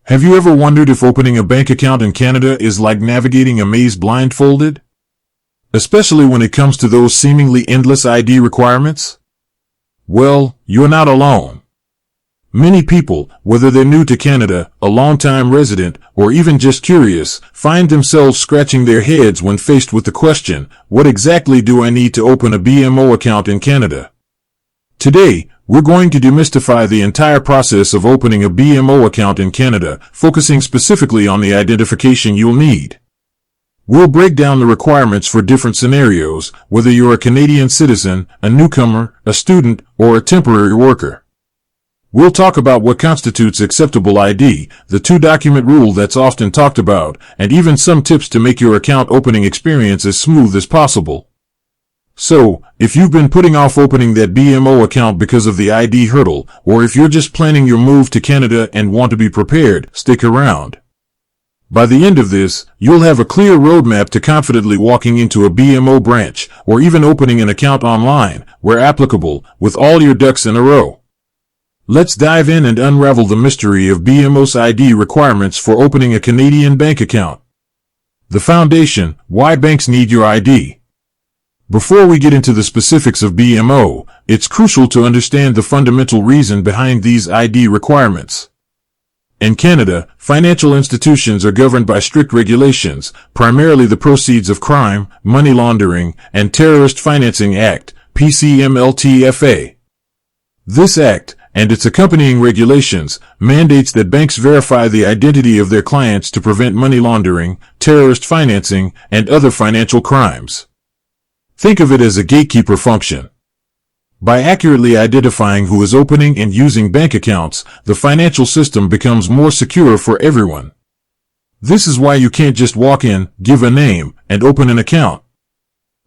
Have you ever wondered if opening a bank account in Canada is like navigating a maze blindfolded? Especially when it comes to those seemingly endless ID requirements? Well, you're not alone. Many people, whether they're new to Canada, a long-time resident, or even just curious, find themselves scratching their heads when faced with the question, what exactly do I need to open a BMO account in Canada? Today, we're going to demystify the entire process of opening a BMO account in Canada, focusing specifically on the identification you'll need. We'll break down the requirements for different scenarios, whether you're a Canadian citizen, a newcomer, a student, or a temporary worker. We'll talk about what constitutes acceptable ID, the two-document rule that's often talked about, and even some tips to make your account opening experience as smooth as possible. So, if you've been putting off opening that BMO account because of the ID hurdle, or if you're just planning your move to Canada and want to be prepared, stick around. By the end of this, you'll have a clear roadmap to confidently walking into a BMO branch, or even opening an account online, where applicable, with all your ducks in a row. Let's dive in and unravel the mystery of BMO's ID requirements for opening a Canadian bank account. The foundation: why banks need your ID. Before we get into the specifics of BMO, it's crucial to understand the fundamental reason behind these ID requirements. In Canada, financial institutions are governed by strict regulations, primarily the Proceeds of Crime, Money Laundering, and Terrorist Financing Act, PCMLTFA. This act, and its accompanying regulations, mandates that banks verify the identity of their clients to prevent money laundering, terrorist financing, and other financial crimes. Think of it as a gatekeeper function. By accurately identifying who is opening and using bank accounts, the financial system becomes more secure for everyone. This is why you can't just walk in, give a name, and open an account.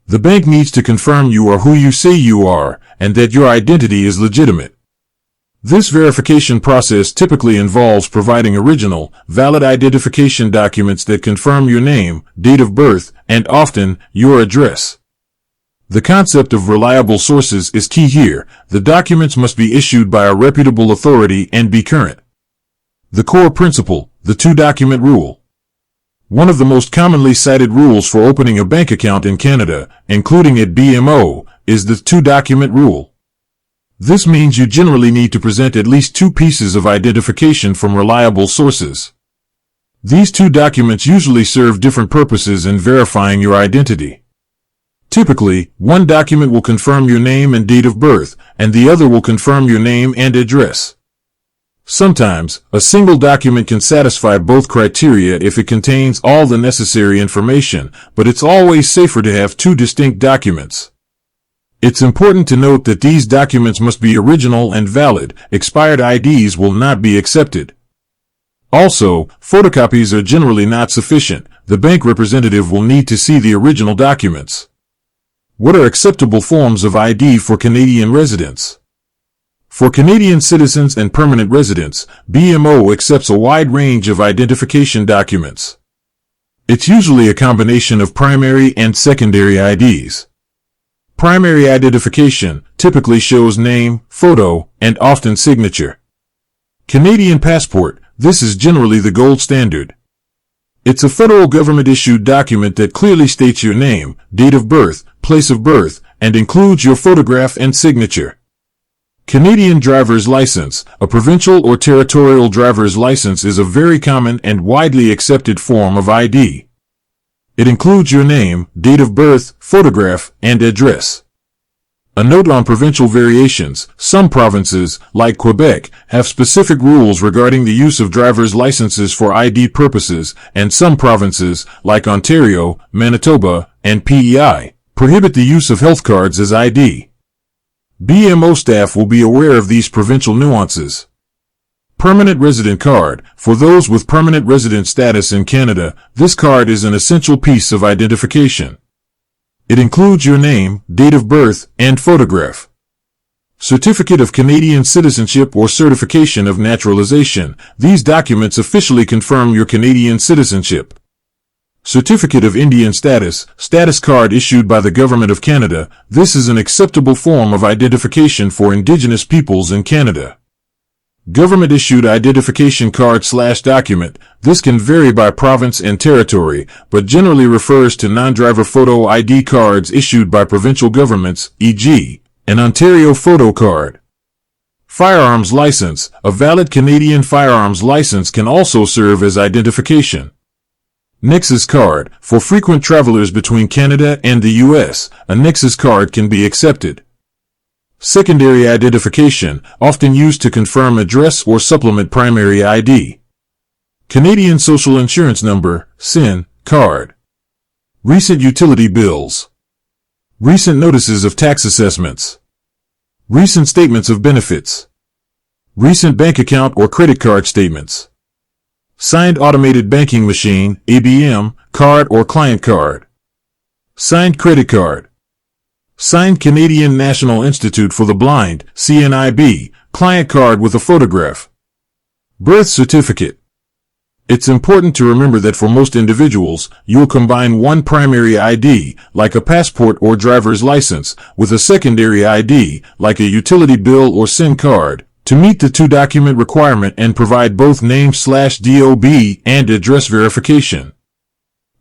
The bank needs to confirm you are who you say you are, and that your identity is legitimate. This verification process typically involves providing original, valid identification documents that confirm your name, date of birth, and often, your address. The concept of reliable sources is key here. The documents must be issued by a reputable authority and be current. The core principle, the two-document rule. One of the most commonly cited rules for opening a bank account in Canada, including at BMO, is the two-document rule. This means you generally need to present at least two pieces of identification from reliable sources. These two documents usually serve different purposes in verifying your identity. Typically, one document will confirm your name and date of birth, and the other will confirm your name and address. Sometimes, a single document can satisfy both criteria if it contains all the necessary information, but it's always safer to have two distinct documents. It's important to note that these documents must be original and valid. Expired IDs will not be accepted. Also, photocopies are generally not sufficient. The bank representative will need to see the original documents. What are acceptable forms of ID for Canadian residents? For Canadian citizens and permanent residents, BMO accepts a wide range of identification documents. It's usually a combination of primary and secondary IDs. Primary identification typically shows name, photo, and often signature. Canadian passport, this is generally the gold standard. It's a federal government-issued document that clearly states your name, date of birth, place of birth, and includes your photograph and signature. Canadian driver's license, a provincial or territorial driver's license, is a very common and widely accepted form of ID. It includes your name, date of birth, photograph, and address. A note on provincial variations: some provinces, like Quebec, have specific rules regarding the use of driver's licenses for ID purposes, and some provinces, like Ontario, Manitoba, and PEI, prohibit the use of health cards as ID. BMO staff will be aware of these provincial nuances. Permanent resident card. For those with permanent resident status in Canada, this card is an essential piece of identification. It includes your name, date of birth, and photograph. Certificate of Canadian Citizenship or Certification of Naturalization. These documents officially confirm your Canadian citizenship. Certificate of Indian Status, status card issued by the Government of Canada. This is an acceptable form of identification for Indigenous peoples in Canada. Government-issued identification card/document. This can vary by province and territory, but generally refers to non-driver photo ID cards issued by provincial governments, e.g., an Ontario photo card. Firearms license. A valid Canadian firearms license can also serve as identification. Nexus card. For frequent travelers between Canada and the U.S., a Nexus card can be accepted. Secondary identification, often used to confirm address or supplement primary ID. Canadian Social Insurance Number, CIN, card. Recent utility bills. Recent notices of tax assessments. Recent statements of benefits. Recent bank account or credit card statements. Signed automated banking machine, ABM, card or client card. Signed credit card. Signed Canadian National Institute for the Blind, CNIB, client card with a photograph. Birth certificate. It's important to remember that for most individuals, you'll combine one primary ID, like a passport or driver's license, with a secondary ID, like a utility bill or SIM card, to meet the two-document requirement and provide both name/DOB and address verification.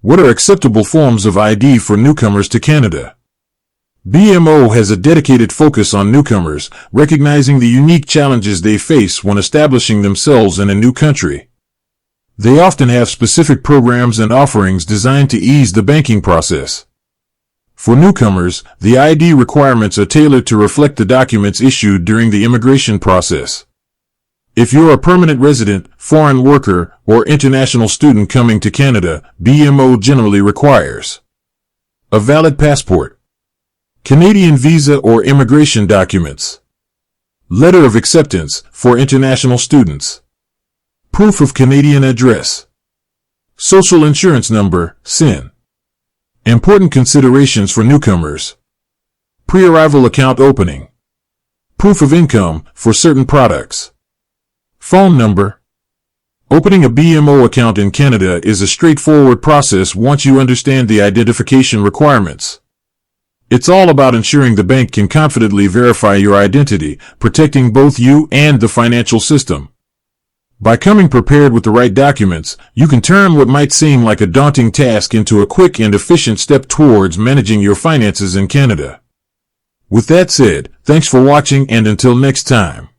What are acceptable forms of ID for newcomers to Canada? BMO has a dedicated focus on newcomers, recognizing the unique challenges they face when establishing themselves in a new country. They often have specific programs and offerings designed to ease the banking process. For newcomers, the ID requirements are tailored to reflect the documents issued during the immigration process. If you're a permanent resident, foreign worker, or international student coming to Canada, BMO generally requires a valid passport, Canadian visa or immigration documents, letter of acceptance for international students, proof of Canadian address, social insurance number, SIN. Important considerations for newcomers: pre-arrival account opening, proof of income for certain products, phone number. Opening a BMO account in Canada is a straightforward process once you understand the identification requirements. It's all about ensuring the bank can confidently verify your identity, protecting both you and the financial system. By coming prepared with the right documents, you can turn what might seem like a daunting task into a quick and efficient step towards managing your finances in Canada. With that said, thanks for watching, and until next time.